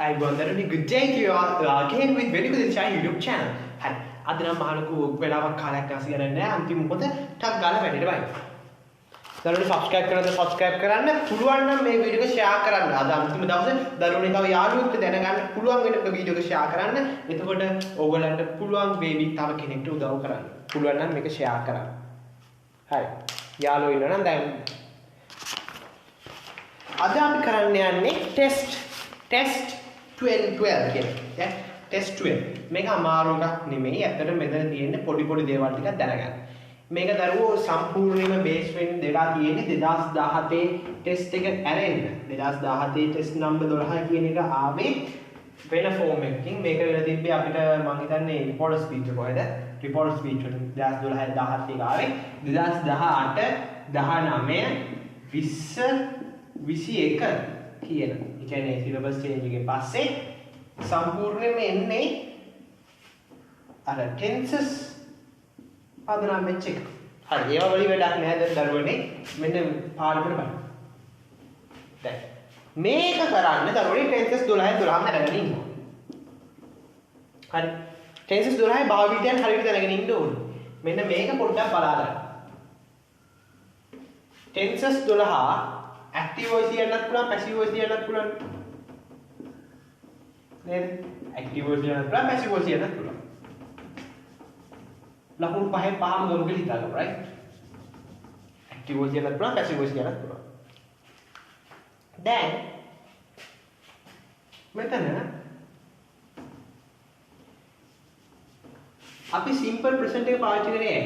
I want that a good day to you all again with very good channel YouTube channel. හරි. අද නම් මහලුකු වෙලාවක් කාලයක් නැති කරන්නේ නැහැ. අන්තිම මොකද ටක් ගාලා වැඩේට බයි. දරුවනේ subscribe කරනද subscribe කරන්න පුළුවන් නම් මේ වීඩියෝ එක share කරන්න. අද අන්තිම දවසේ දරුවනේ තව යාළුවෙක්ට දැනගන්න පුළුවන් වෙන වීඩියෝ එක share කරන්න. එතකොට ඕගොල්ලන්ට පුළුවන් වේවි තව කෙනෙක්ට උදව් කරන්න. පුළුවන් නම් මේක share කරන්න. හරි. යාළුවෝ ඉන්නවා නම් දැන් අද අපි කරන්න යන්නේ test 12 කියන්නේ. test 12. මේක අමාරු එකක් නෙමෙයි. ඇත්තට මෙතන තියෙන්නේ පොඩි දේවල් ටිකක් දැනගන්න. මේක දරුවෝ සම්පූර්ණයෙන්ම බේස් වෙන්න දෙලා තියෙන්නේ 2017 ටෙස්ට් එක ඇරෙන්න. 2017 ටෙස්ට් නම්බර් 12 කියන එක ආවේ වෙන ෆෝම් එකකින්. මේක වෙලා තිබ්බේ අපිට මම හිතන්නේ රිපෝර්ටර් ස්පීච් එක කොහෙද? රිපෝර්ටර් ස්පීච් වලින් 2012 17 එක ආවේ. 2018 19 20 21 කියන. ඒ කියන්නේ සිලබස් චේන්ජ් එකෙන් පස්සේ සම්පූර්ණයෙන්ම එන්නේ අර ටෙන්සස් පදනම් වෙච්ච එක. හරි. ඒවා වලින් වැඩක් නැහැ දැන් දරුවනේ. මෙන්න පාඩමට බලන්න. දැන් මේක කරන්න දරුවනේ ටෙන්සස් 12ම දැනගෙන ඉන්නවා. හරි. ටෙන්සස් 12 භාවිතයන් හරියට දැනගෙන ඉන්න ඕනේ. මෙන්න මේක පොඩ්ඩක් බලා ගන්න. ටෙන්සස් 12 ඇක්ටිව් වොයිස් කියන්නත් පුළුවන් පැසිව් වොයිස් කියන්නත් පුළුවන්. නේද? ඇක්ටිව් වොයිස් කියන්නත් පුළුවන් පැසිව් වොයිස් කියන්නත් පුළුවන්. ලකුණු පහෙන් පහම ගමු කියලා හිතාගමු right ඇක්ටිව් වොයිස් කියන්නත් පුළුවන් පැසිව් වොයිස් කියන්නත් පුළුවන්. දැන් මෙතන අපි සිම්පල් ප්‍රසන්ට් එක පාවිච්චි කරේ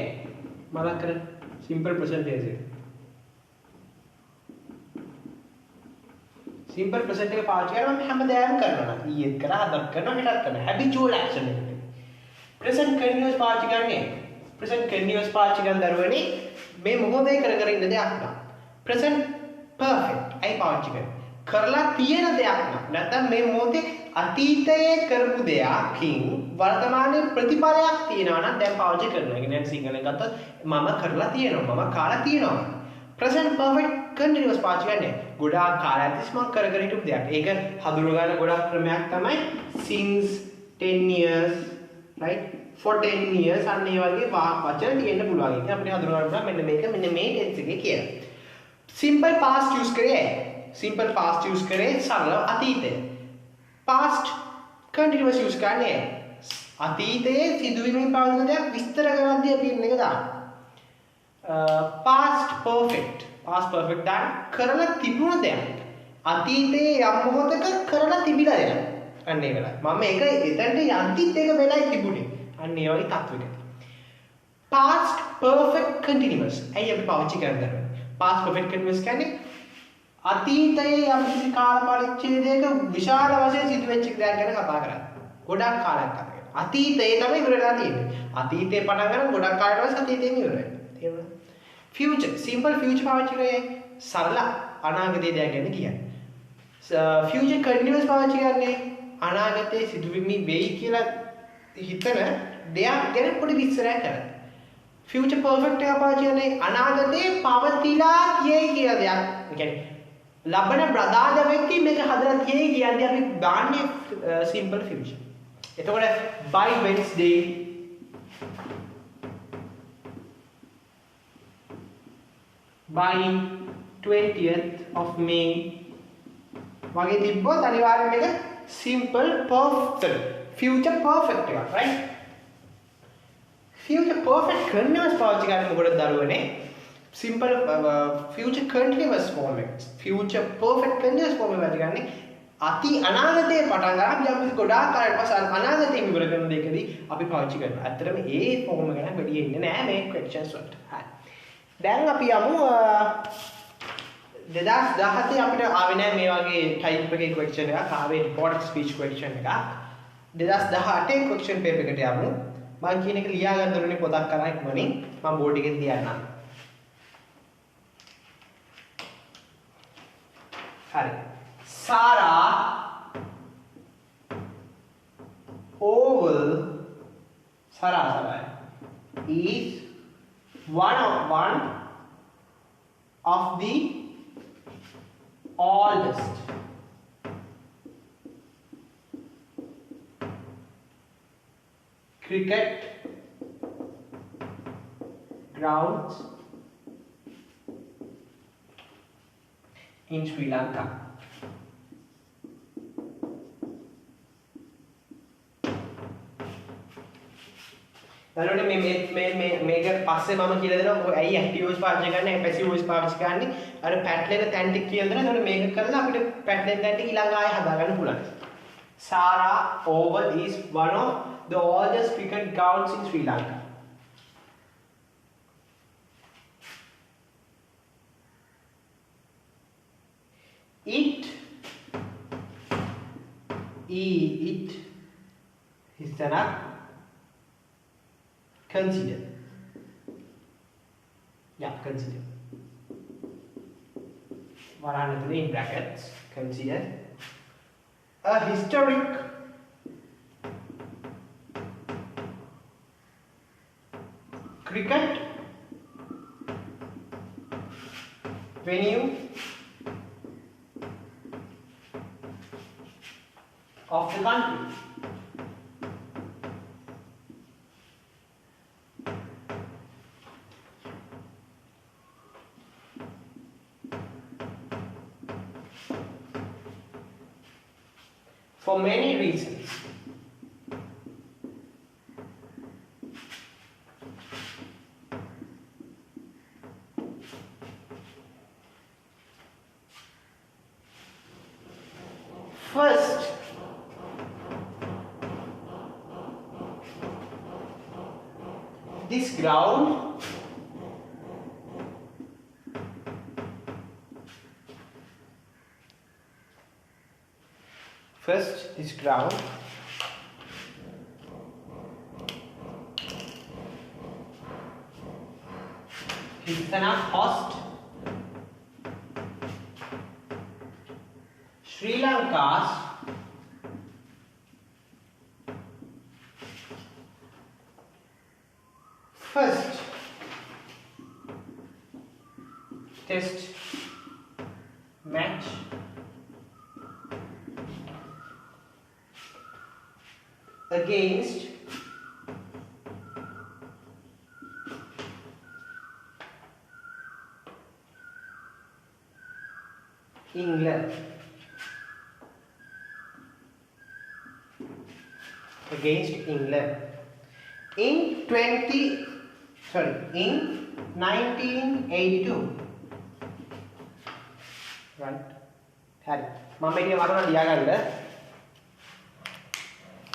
මලක් කරන සිම්පල් ප්‍රසන්ටේජ් එක. සිම්පල් ප්‍රසන්ට් එක පාවිච්චි කරාම හැමදාම කරනවා. ඊයේත් කරා අදත් කරනවා හෙටත් කරනවා. හැබිචුවල් ඇක්ෂන් එක. present continuous පාවිච්චි කරන්නේ. present continuous පාවිච්චි කරන දරුවනේ මේ මොහොතේ කර ඉන්න දෙයක් නෑ. present perfect අයි පාවිච්චි කරන්නේ. කරලා තියෙන දෙයක් නෑ. නැත්නම් මේ මොහොතේ අතීතයේ කරපු දෙයකින් වර්තමානයේ ප්‍රතිඵලයක් තියෙනවා නම් දැන් පාවිච්චි කරනවා. ඒ කියන්නේ සිංහලෙන් ගත්තොත් මම කරලා තියෙනවා. මම කාලා තියෙනවා. present perfect continuous පාවිච්චි කරන්නේ. ගොඩාක් කාලයක් තිස්සේ මම කර හිටපු දෙයක්. ඒක හඳුනගන්න ගොඩක් ක්‍රමයක් තමයි since 10 years right for 10 years අන්න ඒ වගේ වචන තියෙන්න පුළුවන්. ඉතින් අපිට හඳුනගන්න පුළුවන් මෙන්න මේක මෙන්න මේ ටෙන්ස් එකේ කියලා. simple past use කරේ. simple past use කරේ සරල අතීතය. past continuous use කරන්නේ අතීතයේ සිදුවීමෙන් පවතින දෙයක් විස්තර කරද්දී අපි මේක දාන්න. past perfect දාන්න කරලා තිබුණ දෙයක්. අතීතයේ යම් මොහොතක කරලා තිබිලා දෙයක්. අන්න ඒ වෙලාවයි. මම ඒක එතනට යන්තිත් ඒක වෙලයි තිබුණේ. අන්න ඒ වගේ තත්වයක. past perfect continuous. ඇයි අපි පාවිච්චි කරන්නේ? past perfect continuous කියන්නේ අතීතයේ යම් කිසි කාල පරිච්ඡේදයක විශාල වශයෙන් සිදුවෙච්ච දෙයක් ගැන කතා කරන්නේ. ගොඩක් කාලයක් කතා කරන්නේ. අතීතයේ තමයි ඉවර වෙලා තියෙන්නේ. අතීතේ පටන් ගන්න ගොඩක් කාලයක් පස්සේ අතීතයෙන් ඉවර වෙනවා. තේරුණාද? future simple future පාවිච්චි කරේ සරල අනාගතයේ දෙයක් ගැන කියන්නේ. future continuous පාවිච්චි කරන්නේ අනාගතයේ සිදුවීම් වෙයි කියලා හිතන දෙයක් ගැන පොඩි විස්තරයක් කරන්න. future perfect එක පාවිච්චි කරන්නේ අනාගතයේ පවතිලා තියෙයි කියලා දෙයක්. ඒ කියන්නේ ලබන ප්‍රදාද වෙක්කි මේක හදලා තියෙයි කියන්නේ අපි ගන්නේ simple future. එතකොට by Wednesday by 20th of May වගේ තිබ්බොත් අනිවාර්යයෙන් මේක simple perfect future perfect එකක් right future perfect continuous පාවිච්චි කරන්නේ මොකටද දරුවනේ simple future continuous form එක future perfect continuous form එක වැඩි ගන්නේ අනාගතයේ පටන් ගන්න අපි යම් ගොඩාක් කාලයක් පස්සේ අනාගතයේ ඉවර කරන දෙයකදී අපි පාවිච්චි කරනවා. ඇත්තටම ඒ form එක ගැන වැඩි ඉන්නේ නැහැ මේ questions වලට. හරි. දැන් අපි යමු 2017 අපිට ආවේ නැහැ මේ වගේ type එකේ question එකක් ආවේ report speech question එකක් 2018 question paper එකට යමු මම කියන එක ලියා ගන්න ඕනේ පොතක් කරා ඉක්මනින් මම බෝඩ් එකෙන් තියන්නම් හරි Sarah oval Sarah is one of the oldest cricket grounds in Sri Lanka. දැන් මේක පස්සේ මම කියලා දෙනවා ඇයි ඇක්ටිව් වොයිස් පාවිච්චි කරන්නේ පැසිව් වොයිස් පාවිච්චි කරන්නේ අර පැට්ලෙන තැන් ටික කියලා දෙනවා එතකොට මේක කරලා අපිට පැට්ලෙන තැන් ටික ඊළඟ ආයෙ හදාගන්න පුළුවන්. Sara Oval is one of the oldest cricket grounds in Sri Lanka. It is not consider. Yeah, consider. Varanathu in brackets. Consider a historic cricket venue of the country. For many reasons. First, this ground is gonna host Sri Lanka's first test match against England. Against England in 1982. Right. හරි. මම මේක වරන ලියාගන්න.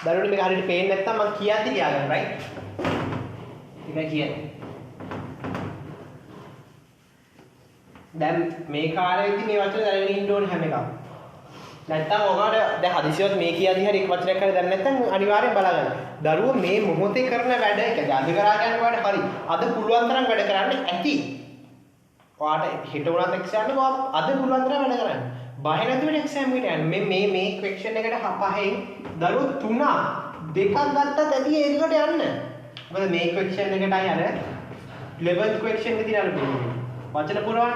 දරුවනේ මේක හරියට පේන්නේ නැත්නම් මම කියද්දි ලියාගන්න right. ඒක කියන්නේ. දැන් මේ කාර්යයේදී මේ වචන දැනගෙන ඉන්න ඕනේ හැම එකම. නැත්තම් ඔයාලට දැන් හදිසියවත් මේ කියද්දි හරි එක වචනයක් හරි දැන් නැත්තම් අනිවාර්යෙන් බලාගන්න. දරුවෝ මේ මොහොතේ කරන වැඩ එක අද කරා ගන්න වැඩ හරි. අද පුළුවන් තරම් වැඩ කරන්න ඇති. ඔයාලට හිත උනත් එක්සෑම් එක අද පුළුවන් තරම් වැඩ කරන්න. බය නැතුව එක්සෑම් එකට යන්න. මේ ක්වෙස්චන් එකට පහෙන් දරුවෝ 3 දෙකක් ගත්තත් ඇති ඒකට යන්න. මොකද මේ ක්වෙස්චන් එකටයි අර 11th ක්වෙස්චන් එකේ තියෙන වචන පුරවන්න.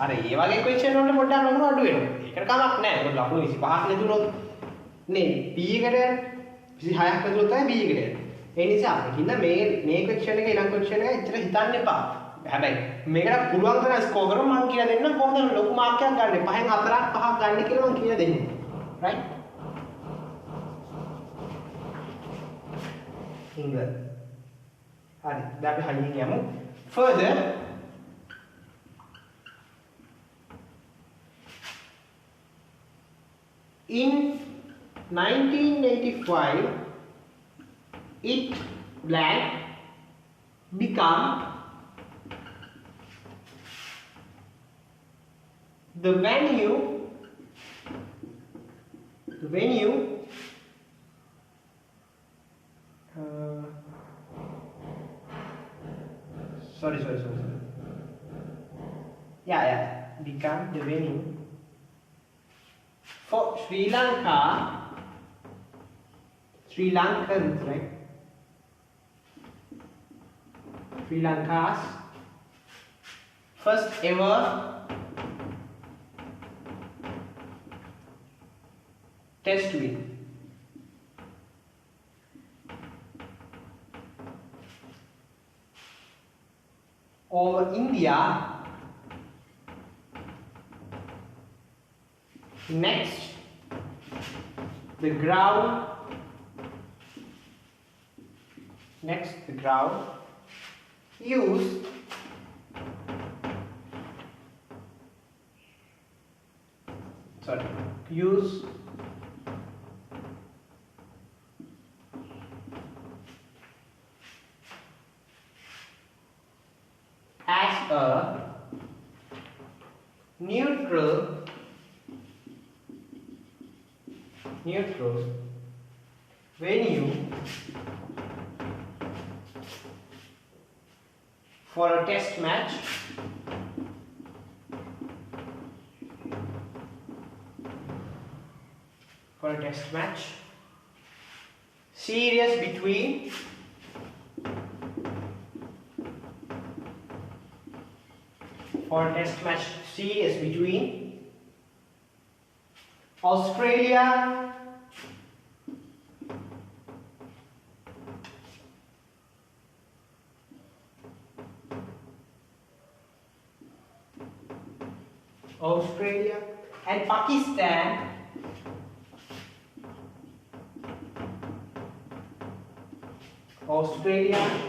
අර ඒ වගේ ක්වෙස්චන් වලට පොඩ්ඩක් ලකුණු අඩු වෙනවා. ඒකට කමක් නැහැ. මොකද ලකුණු 25ක් නැතුනොත් නේ B එකට යන්නේ. 26ක් නැතුනොත් තමයි B එකට යන්නේ. ඒ නිසා හින්ද මේ ක්වෙස්චන් එක ඊළඟ ක්වෙස්චන් එක ඉතල හිතන්න එපා. හැබැයි මේකට පුළුවන් තරම් ස්කෝර් කරමු මම කියලා දෙන්නම් කොහොමද ලොකු මාර්ක් එකක් ගන්න. 5න් 4ක් 5ක් ගන්න කියලා මම කියලා දෙන්නම්. right? England. හරි. දැන් අපි හයියෙන් යමු. Further in 1985 it blank become the venue sorry yeah become the venue for Sri Lankans, right? Sri Lanka's first ever test win. India. Next, the ground. Next, the ground. Use as a neutral venue for a test match series between Australia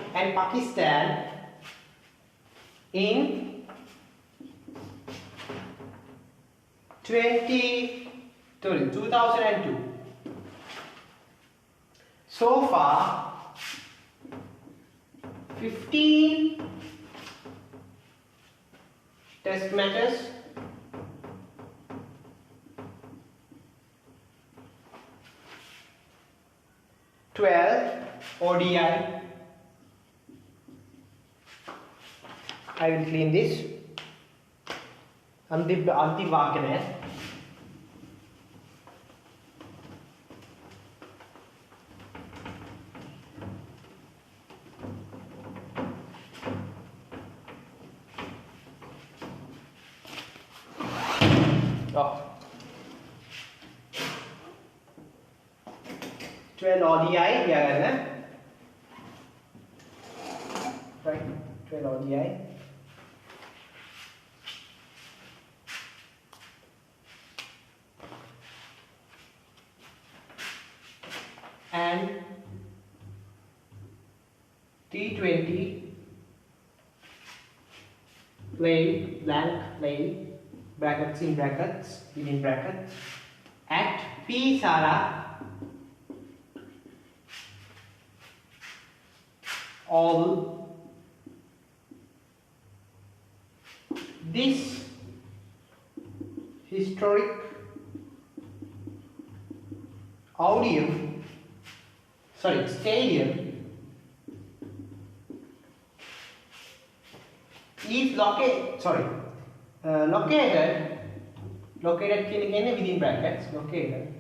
and Pakistan in 2002. So far, 15 test matches, 12 ODI. I will clean this. Anti Wagner. Oh. 12 ODI right, 12 ODI. And T20 play brackets in brackets within brackets at P Sara all this historic stadium is located within brackets, located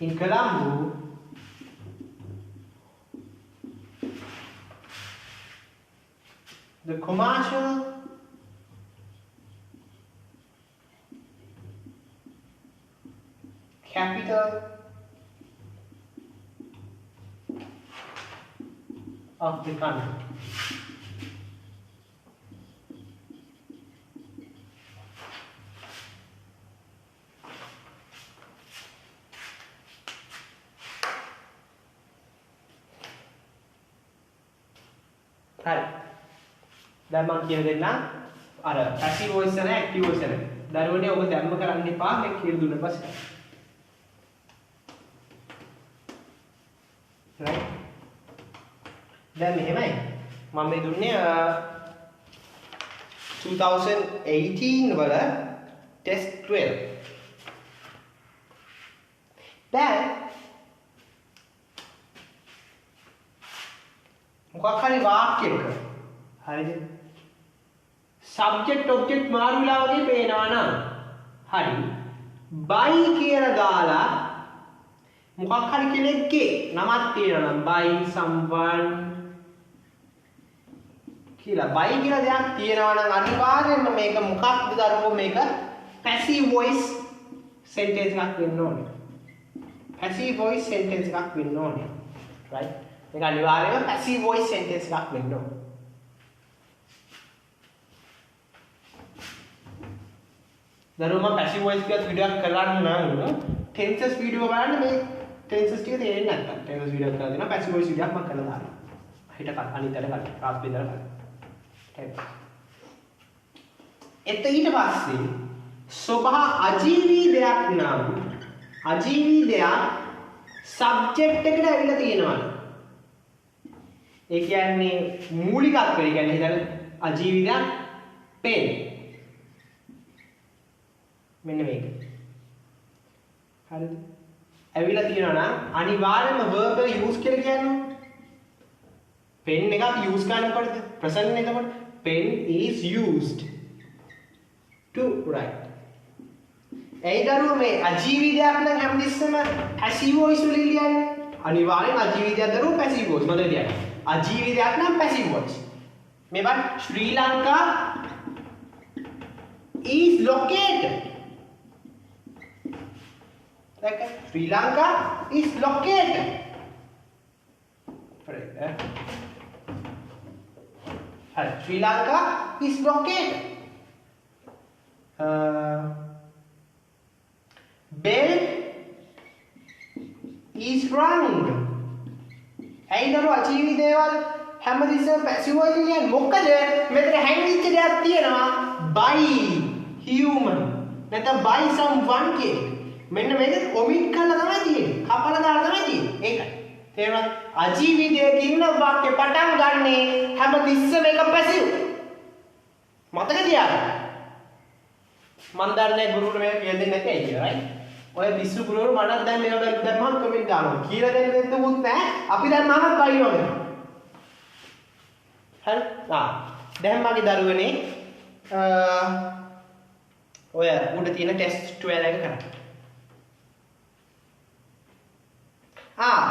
in Colombo, the commercial capital of the country. Right. දැන් මම කියලා දෙන්නම් අර passive voice එක active voice එක. දරුවනේ ඔබ දැම්ම කරන්න එපා මේ කියලා දුන්න පස්සේ. right. දැන් මෙහෙමයි. මම මේ දුන්නේ 2018 වල test 12. දැන් මොකක් හරි වාක්‍යයක හරිද subject object මාරු වෙලා වගේ පේනවා නම් හරි by කියලා දාලා මොකක් හරි කෙනෙක්ගේ නමක් තියෙනවා නම් by someone කියලා by කියලා දෙයක් තියෙනවා නම් අනිවාර්යයෙන්ම මේක මොකක්ද දරුවෝ මේක passive voice sentence එකක් වෙන්න ඕනේ passive voice sentence එකක් වෙන්න ඕනේ right මේක අනිවාර්යයෙන්ම passive voice sentence එකක් වෙන්න ඕනේ දරුවෝ මම පැසිව් වොයිස් එකත් වීඩියෝ එකක් කරන්න නම් ටෙන්සස් වීඩියෝ බලන්න මේ ටෙන්සස් ටික තේරෙන්නේ නැත්නම් ටෙන්සස් වීඩියෝ එකක් කරලා දෙනවා පැසිව් වොයිස් වීඩියෝ එකක් මම කරලා දානවා. හිට අනිතට ගන්න. ක්ලාස් බෙදලා ගන්න. ඊට පස්සේ ස්වභා අජීවී දෙයක් නම් අජීවී දෙයක් සබ්ජෙක්ට් එකට ඇවිල්ලා තියෙනවා. ඒ කියන්නේ මූලිකත්වය කියන්නේ හිතන්න අජීවී දෙයක් පෙන්. මෙන්න මේක. හරිද? ඇවිල්ලා තියෙනවා නම් අනිවාර්යයෙන්ම verb එක use කියලා කියන්නේ pen එක අපි use කරන්නේ කොහොමද? present නේ එතකොට. pen is used to write. ඒ දරුවෝ මේ අජීවී දෙයක් නම් හැමතිස්සෙම passive voice වලින් ලියන්නේ. අනිවාර්යෙන් අජීවී දෙයක් දරුවෝ passive voice මතක තියාගන්න. අජීවී දෙයක් නම් passive voice. මේවත් ශ්‍රී Lanka is located. Okay, Sri Lanka is located. Sri Lanka is located. Bell is round. ඇයි දරුවෝ අජීවී දේවල් හැමතිස්සෙම පැසිව් වලින් කියන්නේ මොකද මෙතන හැංගිච්ච දෙයක් තියෙනවා by human නැත්නම් by someone කියන මෙන්න මේක ඔමිට් කරලා තමයි තියෙන්නේ කපලා දාලා තමයි තියෙන්නේ ඒකයි තේරුණාද අජීවී දෙයක ඉන්න වාක්‍ය පටන් ගන්නේ හැමතිස්සෙම එක පැසිව් මතක තියාගන්න මන් දන්නේ ගුරුවරු මේක කියලා දෙන්නේ නැති ඇයි කියලා right ඔය විශ්ව ගුරුවරු මටත් දැන් මේක දැම්මම කමෙන්ට් දානවා කියලා දෙන්න දෙන්නුත් නැහැ අපි දැන් මමත් බයිනවා හරි දැන් මගේ දරුවනේ ඔය උඩ තියෙන ටෙස්ට් 12 එක කරා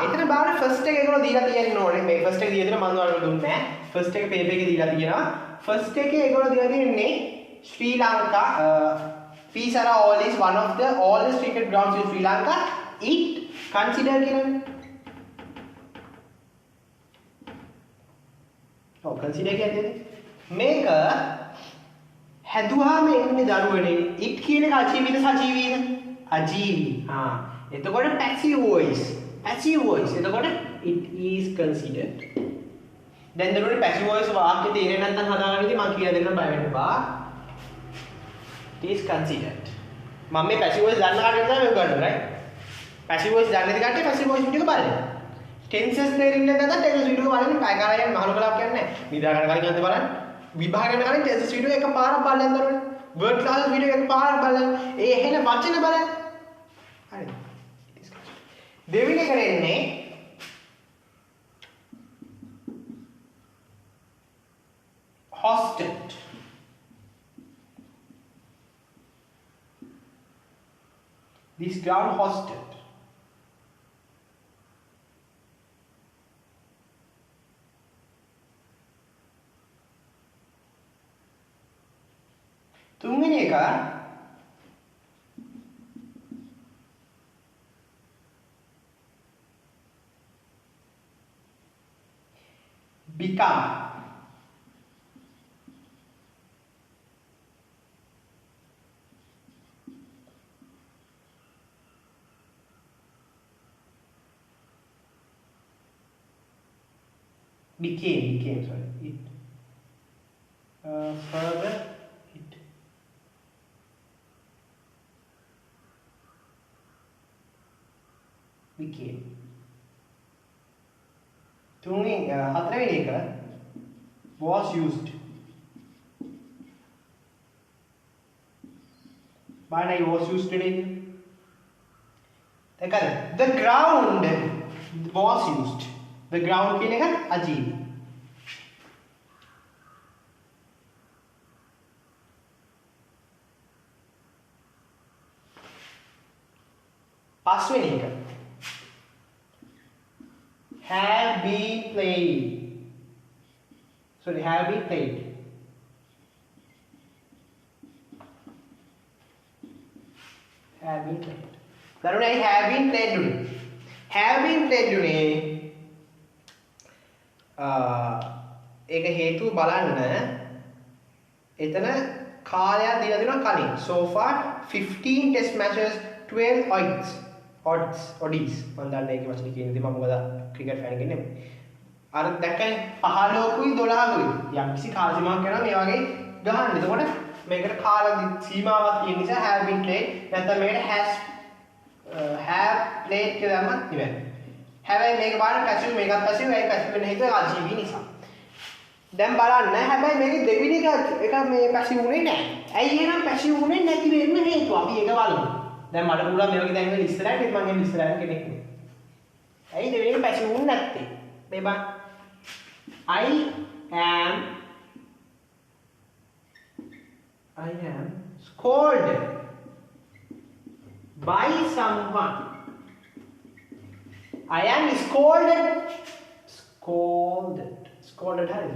එතන බලන්න ෆස්ට් එක ඒගොල්ලෝ දීලා තියෙන්න ඕනේ මේ ෆස්ට් එක දීලා තියෙන මම ඔයාලට දුන්නේ නැහැ ෆස්ට් එක පේපර් එකේ දීලා තියෙනවා ෆස්ට් එකේ ඒගොල්ලෝ දීලා තියෙන්නේ ශ්‍රී Lanka Pisara all is one of the oldest cricket grounds in Sri Lanka it consider කියලානේ consider කියන්නේ මේක හැදුවාම එන්නේ දරුවනේ it කියන එක අජීවීද සජීවීද අජීවී එතකොට passive voice එතකොට it is considered දැන් දරුවනේ passive voice වාක්‍ය තේරෙන්නේ නැත්නම් හදාගන්න ඉතින් මම කියලා දෙන්න බය වෙන්න එපා it is considered මම මේ passive voice දන්න කාටද තමයි මේක ගන්න right passive voice දන්නේ නැති කාටද passive voice වීඩියෝ එක බලන්න tenses තේරෙන්නේ නැත්නම් tenses වීඩියෝ එක බලන්න කය කරා යන්න මහලු කලාවක් කියන්නේ නැහැ නිදා ගන්න කලින් අන්ත බලන්න විභාග යන කලින් tenses වීඩියෝ එක පාරක් බලන්න දරුවනේ word classes වීඩියෝ එක පාරක් බලන්න ඒ එහෙන වචන බලන්න හරිද දෙවෙනි කරන්නේ hosted this ground hosted තුන්වෙනි එක become became sorry it further it became හතරවෙනි එක was used බලන්න I was used today දැන් the ground was used the ground කියන එක අජීවී පස්වෙනි එක have been played have been played දරුවනේ have been played උනේ ඒක හේතුව බලන්න එතන කාලයක් දීලා දෙනවා කලින්. So far 15 test matches, 12 odds. මම දන්නේ ඒකේ වචනේ කියන්නේ මම මොකද ක්‍රිකට් ෆෑන් කෙනෙක් නෙමෙයි. අර දැක්කනේ 15කුයි 12කුයි. යම් කිසි කාල සීමාවක් කරනවා මේ වගේ ගහන්න. එතකොට මේකට කාල සීමාවක් තියෙන නිසා have been played නැත්නම් මේකට have played කියලා දැම්මත් ඉවරයි. හැබැයි මේක බලන්න පැසිව් මේකත් පැසිව් ඇයි පැසිව් වෙන හේතුව RGB නිසා. දැන් බලන්න හැබැයි මේකේ දෙවෙනි එක මේ පැසිව් උනේ නැහැ. ඇයි එහෙනම් පැසිව් උනේ නැති වෙන්න හේතුව? අපි ඒක බලමු. දැන් මට පුළුවන් මේ වගේ දැන් ඉන්න ඉස්සරහට මම එන්න ඉස්සරහට කෙනෙක් නේ. ඇයි දෙවෙනි පැසිව් උනේ නැත්තේ? මේ බලන්න. I am scolded by someone. I am scolded හරිද?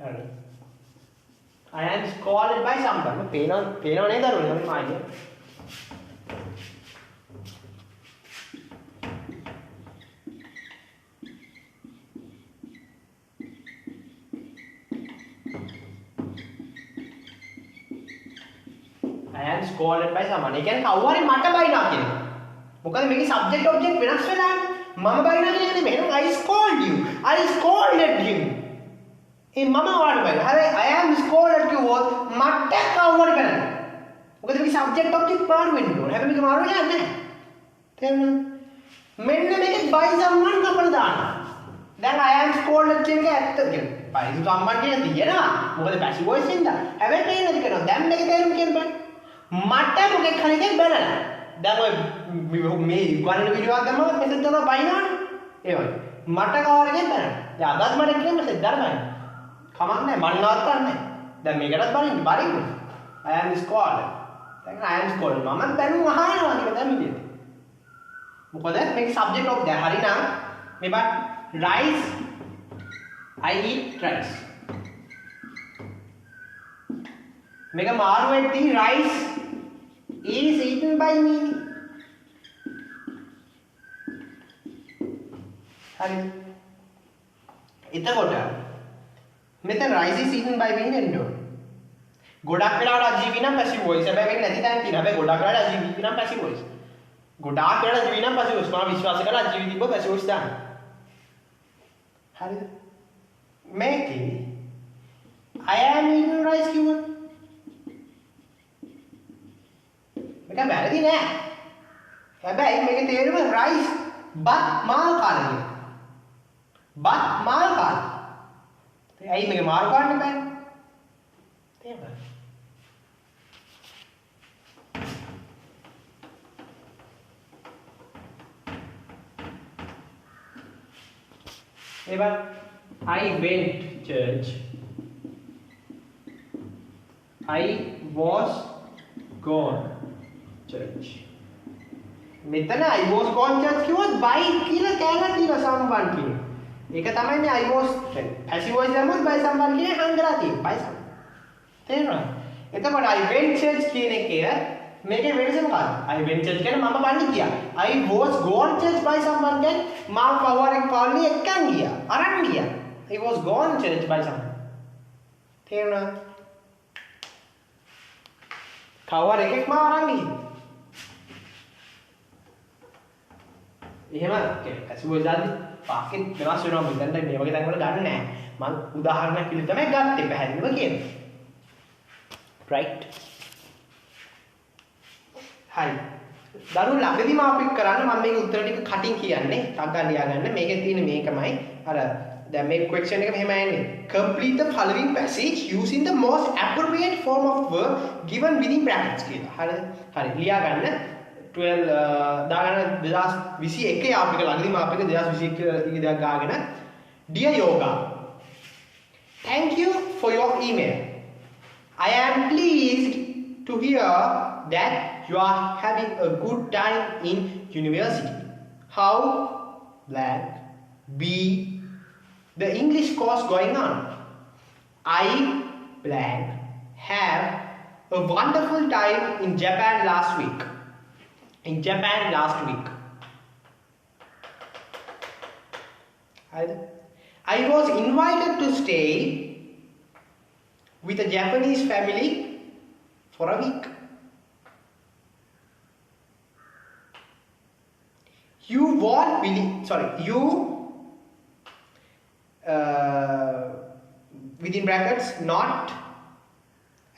හරි. I am scolded by someone. පේනව නේද දරුවනේ මම ආයේ. I am scolded by someone. ඒ කියන්නේ කවුරු හරි මට බයිනවා කියන්නේ. මොකද මේකේ subject object වෙනස් වෙලානේ. මම බයිනවා කියන්නේ නෙමෙයි. එහෙනම් I scold you. I scolded him. ඒ මම ඔයාලට බයිනවා. හැබැයි I am scolded කිව්වොත් මට කවුරු හරි කරන්නේ. මොකද මේකේ subject object මාරු වෙන්න ඕනේ. හැබැයි මේක මාරු වෙන්නේ නැහැ. තේරුණාද? මෙන්න මේකේ by someone කපලා දානවා. දැන් I am scolded කියන එක ඇත්ත කියන්නේ. by someone කියන තියෙනවා. මොකද passive voice ඉඳලා. හැබැයි තේරෙන්නේ නැති කරනවා. දැන් මේකේ තේරුම කියන්න බෑ. මට මොකෙක් හරි දෙයක් බලලා. දැන් ඔය මේ උගන්නන වීඩියෝ එකක් දැම්මම මෙතන තමයි බයිනවනේ. ඒ වගේ. මට කවර එකෙන් බලන්න. දැන් අදත් මට කියන මෙතන දරගන්න. කමක් නැහැ මන් නවත්තන්නේ. දැන් මේකටත් බලින්න. I am scolded. දැන් I am scolded. මම බැනුම් අහනවා කියලා දැන් විදියට. මොකද මේක subject of දැන් හරිනම් මේ බා rice I eat rice. මේක මාරු වෙද්දී rice is eaten by me. හරි. එතකොට මෙතන rice is eaten by me නෙන්න ඕන. ගොඩක් වෙලාවට අජීවී නම් passive voice. හැබැයි මේක නැති තැන තියෙනවා. හැබැයි ගොඩක් වෙලාවට අජීවී නම් passive voice. ගොඩාක් වෙලාවට අජීවී නම් passive voice. මම විශ්වාස කරලා අජීවී තිබ්බ passive voice දාන්න. හරිද? මේකේ I am eating rice කිව්වොත් මේක වැරදි නෑ. හැබැයි මේකේ තේරුම rice බත් මාල් කාලේ. බත් මාල් කාලේ. ඇයි මේක මාල් කාන්නේ බෑ? තේරුණාද? එවන් I went church. I was gone church. මෙතන I was gone church කිව්වොත් by කියලා කෑල්ලක් තියෙනවා someone කියන. ඒක තමයි මේ I was passive voice දැම්මොත් by someone කියන හංගලා තියෙන්නේ. by someone. තේරුණාද? එතකොට I went church කියන එකේ මේකේ වෙනස මොකක්ද? I went church කියන්නේ මම බණ්ඩ ගියා. I was gone church by someone කියන්නේ මම කවුරුහරි පාළුවේ එක්කන් ගියා. අරන් ගියා. I was gone church by someone. තේරුණාද? කවුරු එකෙක් මාව අරන් ගිහින්. එහෙම passive voice දාද්දි වාක්‍යෙ වෙනස් වෙනවා මෙතන මේ වගේ තැන්වල ගන්න නැහැ. මම උදාහරණයක් විදිහට තමයි ගත්තේ පැහැදිලිව කියන්නේ. right. හරි. දරුවෝ ළඟදීම අපිට කරන්න මම මේක උත්තර ටික කටින් කියන්නේ. ටග්ගා ලියා ගන්න. මේකේ තියෙන මේකමයි. අර දැන් මේ question එක මෙහෙම යන්නේ. Complete the following passage using the most appropriate form of verb given within brackets කියලා. හරිද? හරි. ලියා ගන්න. 12 දාගන්න 2021 අපිට ළඟදීම අපිට 2021 දෙයක් ගාගෙන Dear Yoga, thank you for your email. I am pleased to hear that you are having a good time in university. How blank be the English course going on? I blank have a wonderful time in Japan last week. I was invited to stay with a Japanese family for a week. You won't believe, sorry, you within brackets not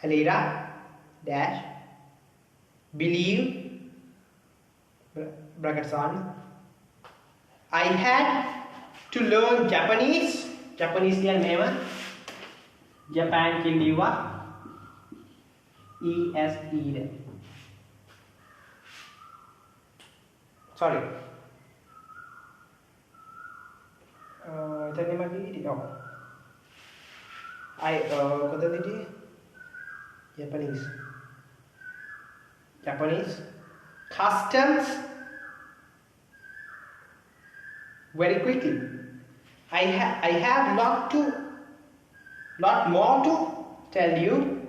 Alira dash believe brackets on I had to learn Japanese කියන මේව Japan කියලිවා ESE ද sorry එතන මම හිටියේ කොතනද හිටියේ Japanese customs very quickly. I have lot more to tell you.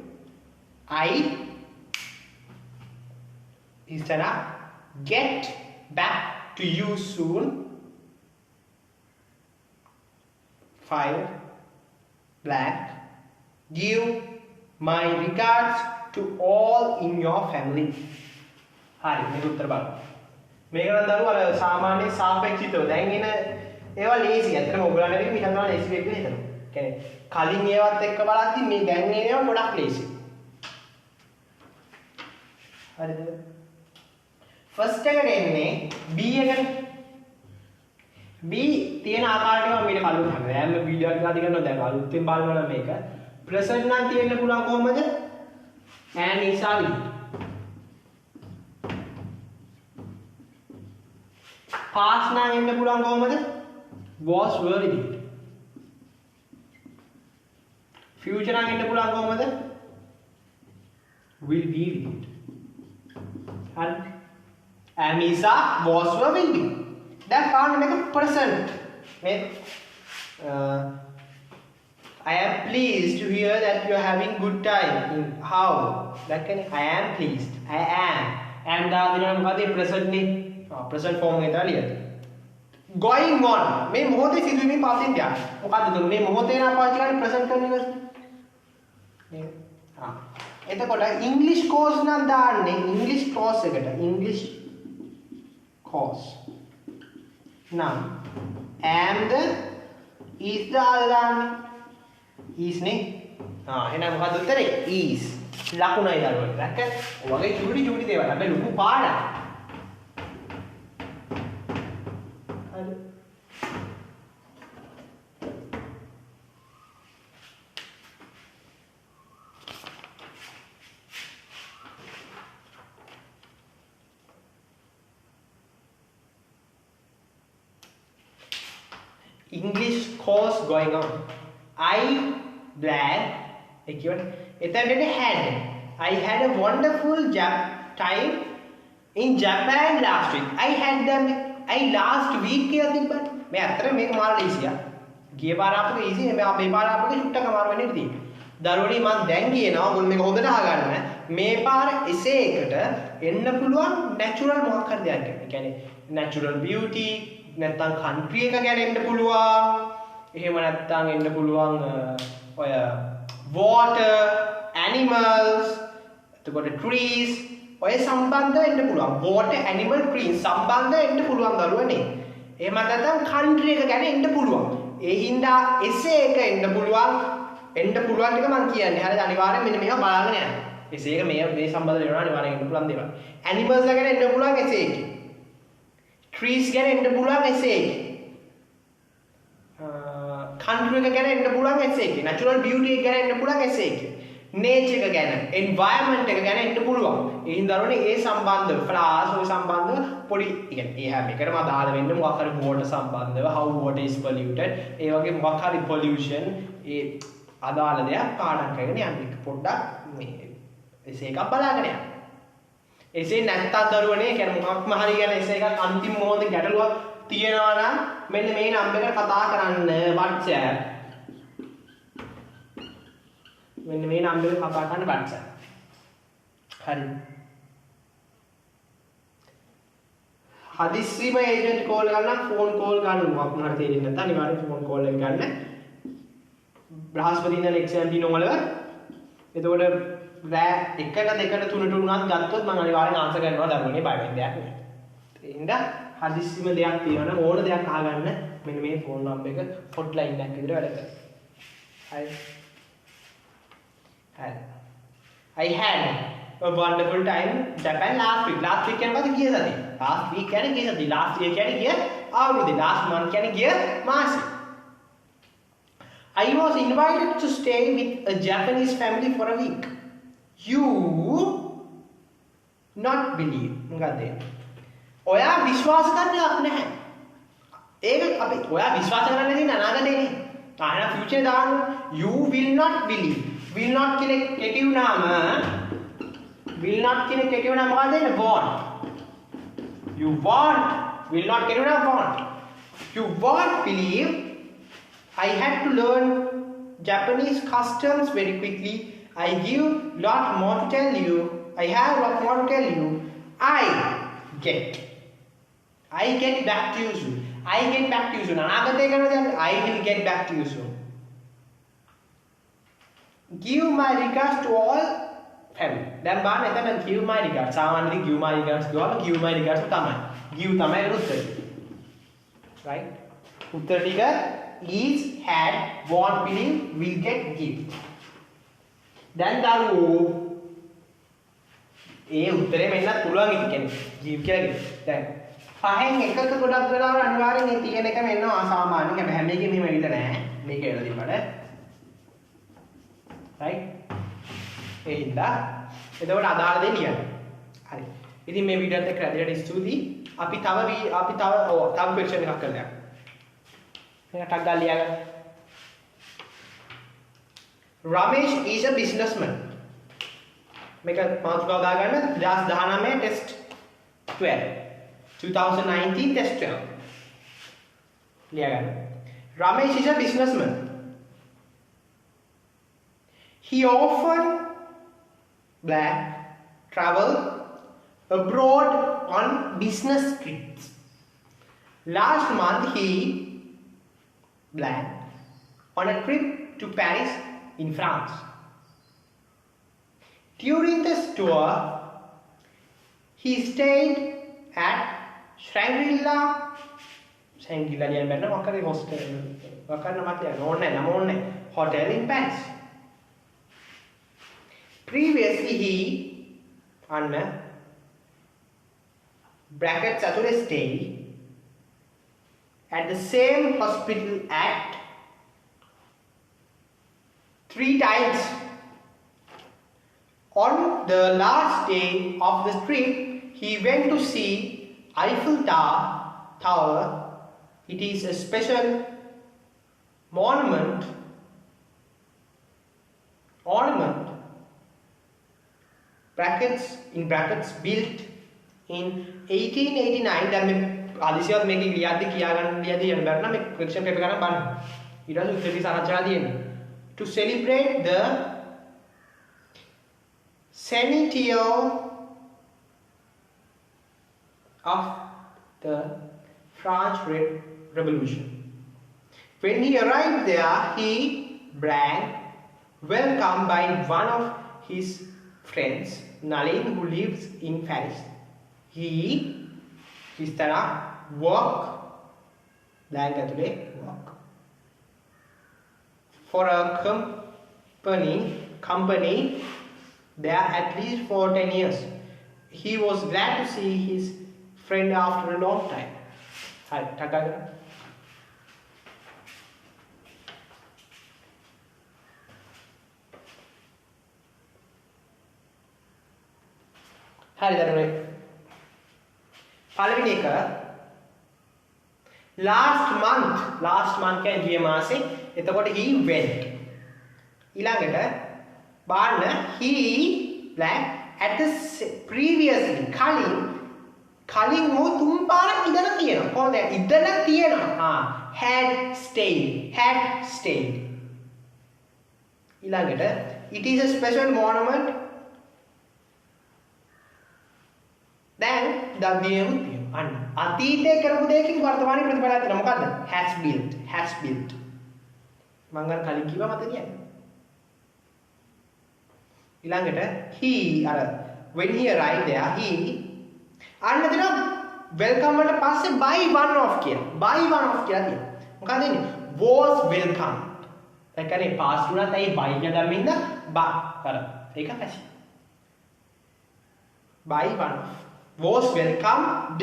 I instead of get back to you soon. 5 black. Give my regards to all in your family. හරි මේක උත්තර බලන්න. මේක නම් දරුවා අර සාමාන්‍ය සාපේක්ෂිතව දැන් එන ඒවා ලේසි. ඇත්තටම ඔයගොල්ලන්ට මේක හිතනවා ලේසි වෙයි කියලා හිතනවා. කියන්නේ කලින් ඒවත් එක්ක බලද්දි මේ දැන් එන ඒවා ගොඩක් ලේසි. හරිද? ෆස්ට් එකට එන්නේ B එකට. B තියෙන ආකාරයට මම ඊට කලින් හදලා. දැන් මේ වීඩියෝ එකක් අද කරනවා දැන් අලුතෙන් බලනවා නම් මේක. ප්‍රසන්ට් නම් තියෙන්න පුළුවන් කොහොමද? and is are past නම් එන්න පුළුවන් කොහොමද? was were did. future නම් එන්න පුළුවන් කොහොමද? will be did. හරි. am is are was were will be. දැන් කාන්න මේක present. මේ I am pleased to hear that you are having good time. In how? That can I am pleased. I am. Am දාදිනවා මොකද present නේ? present form එක දාලියද? Going on. මේ මොහොතේ සිදුවීමේ past tense. මොකද්ද දුන්නේ? මේ මොහොතේ නා පාවිච්චි කරන්නේ present continuous. නේද? එතකොට English course නම් දාන්නේ English course එකට. English course. නම් am the is දාන්නේ is නේ එහෙනම් මොකද්ද උත්තරේ is ලකුණයි දරුවෝ දැක්කද ඔයගේ චූටි දේවල් හැබැයි ලොකු පාඩම් හරි English course going on I glad I had a wonderful time in Japan last week. I had them last week කියලා තිබ්බනේ. මේ අතර මේක මාර ලීසියා. ගිය පාර අපක easy නේ. මේ පාර අපක චුට්ටක් අමාරු වෙන්නේ තියෙන්නේ. දරුවනේ මම දැන් කියනවා ඔයගොල්ලෝ මේක හොඳට අහගන්න. මේ පාර essay එකට එන්න පුළුවන් natural මොකක් හරි දෙයක් ගැන. ඒ කියන්නේ natural beauty නැත්නම් country එක ගැන එන්න පුළුවන්. එහෙම නැත්නම් එන්න පුළුවන් ඔය water animals එතකොට trees ඔය සම්බන්ධව එන්න පුළුවන් water animal trees සම්බන්ධව එන්න පුළුවන් දරුවනේ එහෙම නැත්නම් country එක ගැන එන්න පුළුවන් ඒ හින්දා essay එක එන්න පුළුවන් ටික මම කියන්නේ හරිද අනිවාර්යෙන් මෙන්න මේවා බලාගෙන යන්න essay එක මේ සම්බන්ධව වෙනවා අනිවාර්යෙන් එන්න පුළුවන් දේවල් animals ගැන එන්න පුළුවන් essay එකේ trees ගැන එන්න පුළුවන් essay එකේ country එක ගැන එන්න පුළුවන් essay එකේ natural beauty එක ගැන එන්න පුළුවන් essay එකේ nature එක ගැන environment එක ගැන එන්න පුළුවන් ඒ හින්දා දරුවනේ ඒ සම්බන්ධව flowers ඔය සම්බන්ධව පොඩි කියන්නේ ඒ හැම එකටම අදාළ වෙන්න මොකක් හරි water සම්බන්ධව how water is polluted ඒ වගේ මොකක් හරි pollution ඒ අදාළ දෙයක් පාඩම් කරගෙන යන්න පොඩ්ඩක් මේ essay එකක් බලාගෙන යන්න essay නැත්තම් දරුවනේ කියන්නේ මොකක්ම හරි ගැන essay එකක් අන්තිම මොහොතේ ගැටලුවක් තියෙනවා නම් මෙන්න මේ නම්බර් එකට කතා කරන්න WhatsApp මෙන්න මේ නම්බර් එකට කතා කරන්න WhatsApp හරි හදිස්සියම ඒජන්ට් කෝල් කරලා ෆෝන් කෝල් ගන්න මොකක් හරි තේරෙන්නේ නැත්නම් අනිවාර්යෙන් ෆෝන් කෝල් එක ගන්න බ්‍රහස්පති ඉඳලා එක්සෑම් දින වල එතකොට රෑ 1ට 2ට 3ට උනත් ගත්තොත් මම අනිවාර්යෙන් ආන්සර් කරනවා දරුවනේ බය වෙන්න දෙයක් නෑ. ඒ හින්දා හදිස්සිම දෙයක් තියෙනවනම් ඕන දෙයක් අහගන්න මෙන්න මේ ෆෝන් නම්බර් එක හොට්ලයින් එකක් විදිහට වැඩ කරනවා. හරි. I had a wonderful time in Japan last week. Last week කියන්නේ මොකද ගිය සතියේ. Last week කියන්නේ ගිය සතියේ. Last year කියන්නේ ගිය අවුරුද්දේ. Last month කියන්නේ ගිය මාසෙ. I was invited to stay with a Japanese family for a week. You not believe. මොකද ඔයා විශ්වාස කරන්නේක් නැහැ. ඒක අපි ඔයා විශ්වාස කරන්නේ නැති අනාගතේ නේ. ආයෙත් ෆියුචර් දාන්න you will not believe. will not කියන කෙටි වුණාම will not කියන කෙටි වුණාම මොකද වෙන්නේ? won't. You won't. will not කෙටි වුණාම won't. You won't believe I had to learn Japanese customs very quickly. I give lot more to tell you. I have lot more to tell you. I get back to you soon. I get back to you soon. අනාගතේ කරන දේ I will get back to you soon. Give my regards to all family. දැන් බලන්න එතන give my regards. සාමාන්‍යයෙන් give my regards කියවම give my regards තමයි. give තමයි උත්තරේ. right? උත්තර ටික is, had, won't, believe, will get, give. දැන් දරුවෝ ඒ උත්තරේ මෙන්නත් පුළුවන් කියන්නේ give කියලා කිව්වා. දැන් පහෙන් එකක ගොඩක් වෙලාවට අනිවාර්යෙන් මේ තියෙන එක මෙන්න අසාමාන්‍ය. හැබැයි හැම එකෙම මෙහෙම ඇවිල්ලා නැහැ. මේක එලා දීපඩ. right? ඒ හින්දා එතකොට අදාළ දේ ලියන්න. හරි. ඉතින් මේ වීඩියෝත් එක්ක රැඳිලා ස්තුතියි. අපි තව ක්වෙස්චන් එකක් කරලා යමු. මේක ටක් ගාලා ලියගන්න. Ramesh is a businessman. මේක මාතෘකාව දාගන්න 2019 test 12. 2019 test 12. ලියගන්න. Ramesh is a businessman. He often travel abroad on business trips. Last month he on a trip to Paris in France. During this tour, he stayed at Shangri-La Hotel in Paris. Previously, he brackets stay at the same hospital at 3 times. On the last day of the trip, he went to see Eiffel Tower. It is a special ornament built in 1889. දැන් මේ ආදිසියත් මේක ලියද්දි කියාගන්න ලියද්දි යන්න බැරි නම් මේ question paper එකක් බලන්න. ඊට පස්සේ උත්තරේ සාකච්ඡා තියෙනවා. To celebrate the centennial of the French Revolution. When he arrived there, he welcomed by one of his friends, Nalin, who lives in Paris. He work for a company there at least for 10 years. He was glad to see his friend after a long time. Hi, Takaga. Hi, Darwin. පළවෙනි එක last month කියන්නේ ගිය මාසේ. එතකොට he went. ඊළඟට බලන්න he at the previously කලින් මො තුන් පාරක් ඉඳලා තියෙනවා. කොහොමද ඉඳලා තියෙනවා? had stayed. ඊළඟට it is a special monument. දැන් දවියෙමු තියෙනවා. අන්න අතීතයේ කරපු දෙයකින් වර්තමානයේ ප්‍රතිඵලයක් තියෙනවා. මොකද්ද? has built. මම ගන්න කලින් කිව්වා මතක තියන්න. ඊළඟට he අර when he arrived there he අන්න දෙනවා welcome වලට පස්සේ by one of කියලා. by one of කියලා තියෙනවා. මොකක්ද එන්නේ? was welcome. ඒ කියන්නේ past වුණත් ඇයි by එක දැම්මින්ද by අර ඒක පැසි. by one of was welcomed.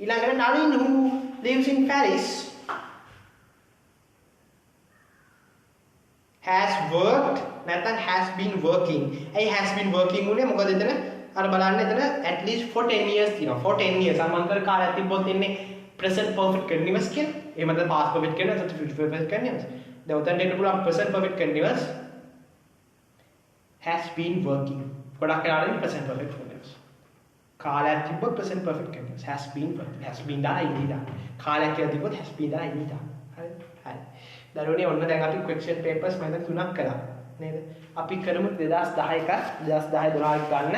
ඊළඟට Nalin who lives in Paris has worked නැත්නම් has been working. ඇයි has been working උනේ? මොකද එතන අර බලන්න එතන at least for 10 years තියෙනවා. for 10 years සමාන්තර කාලයක් තිබ්බොත් ඉන්නේ present perfect continuous කියලා. එහෙම නැත්නම් past perfect continuous නැත්නම් future perfect continuous. දැන් උතන් දෙන්න පුළුවන් present perfect continuous has been working. ගොඩක් වෙලාවට present perfect continuous. කාලයක් තිබ්බොත් present perfect continuous has been working. has been දාලා ඉන්නේ දාන්න. කාලයක් කියලා තිබ්බොත් has been දාලා ඉන්නේ දාන්න. හරිද? හරි. දරුවනේ ඔන්න දැන් අපි question papers මම දැන් තුනක් කළා. නේද? අපි කරමු 2010 එක 2010 12 ගන්න.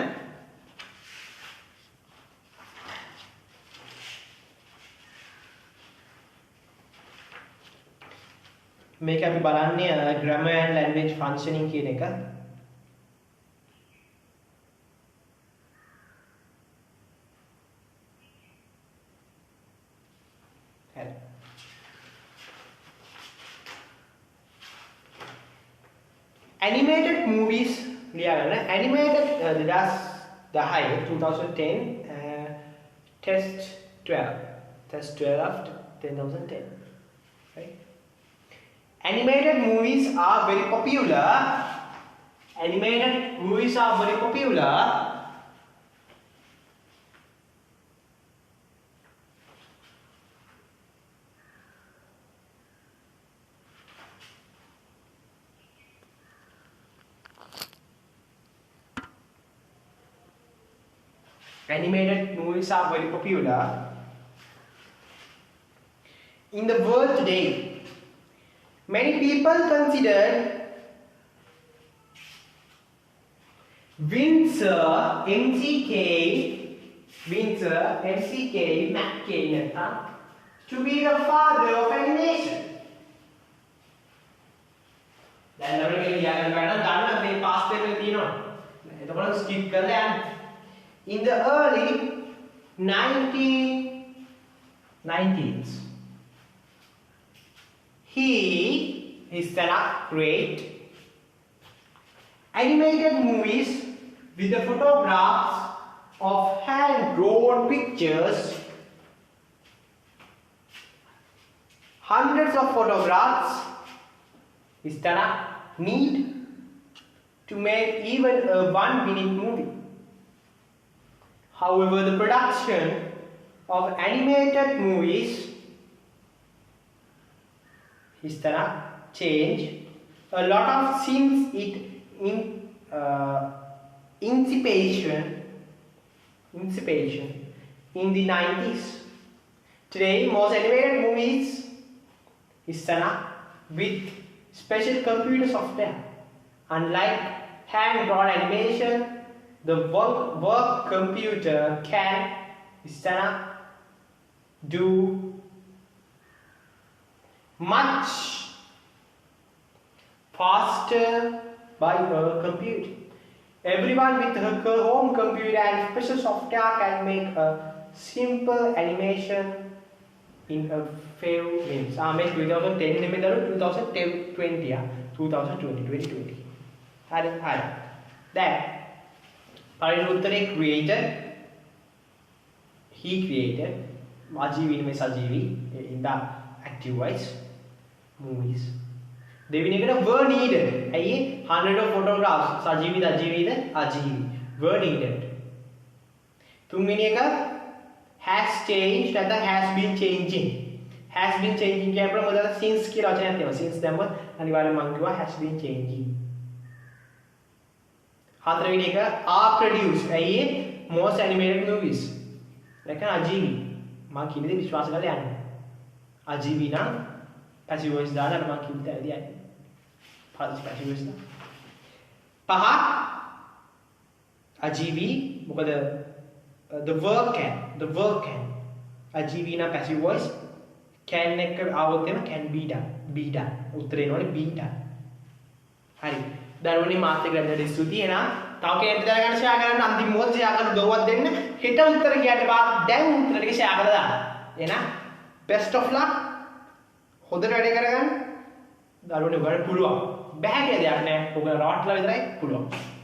මේක අපි බලන්නේ grammar and language functioning කියන එක. හරි. animated movies ලියාගන්න. animated 2010 test 12 of 2010. Right? Animated movies are very popular. Animated movies are very popular. Animated movies are very popular in the world today. Many people consider Winsor McCain to be the father of animation. දැන් ළමයි කියලා ගන්න ගන්න මේ past එකේ තියෙනවා. එතකොට skip කරලා යන්න. In the early 1990s, he is gonna create animated movies with the photographs of hand-drawn pictures, hundreds of photographs is gonna need to make even a 1-minute movie. However, the production of animated movies is gonna change a lot of since it inception in the 90s. Today, most animated movies is gonna with special computer software. Unlike hand-drawn animation, the work computer can do much faster by her computer. Everyone with her home computer and special software can make a simple animation in a few minutes. Make 2010 නෙමෙයි 2020 2020. හරි. දැන් පළවෙනි උත්තරේ he created අජීවී නෙමෙයි සජීවී in the active voice movies. දෙවෙනි එකට were needed. ඇයි 100 of photographs සජීවීද අජීවීද අජීවී were needed. තුන්වෙනි එක has changed නැත්නම් has been changing. has been changing කියනකොට මොකද since කියලා වචනයක් තියෙනවා. since දැම්මොත් අනිවාර්යයෙන්ම මම කිව්වා has been changing. හතරවෙනි එක are produced. ඇයි most animated movies. නැත්නම් අජීවී. මම කියන දේ විශ්වාස කරලා යන්න. අජීවී නම් passive voice දාලා මම කියන දේ ඇදී යන්න. passive voice දාලා. පහ අජීවී මොකද the verb can අජීවී නම් passive voice can එක આવොත් එන can be done උත්තරේ නෝනේ be done. හරි. දරුවනේ මාත් එක්ක රැඳෙන්න ස්තුතියි. එහෙනම් තව කෙනෙක්ට දැනගන්න ෂෙයා කරන්න අන්තිම මොහොත ෂෙයා කරලා දරුවක් දෙන්න. හෙට උත්තර කියන්න බා. දැන් උත්තර ටික ෂෙයා කරලා දාන්න. එහෙනම් best of luck. හොඳට වැඩ කරගන්න. දරුවනේ ඔයාලට පුළුවන්. බෑ කියලා දෙයක් නෑ. ඔයගොල්ලෝ රවට්ටලා විතරයි පුළුවන්.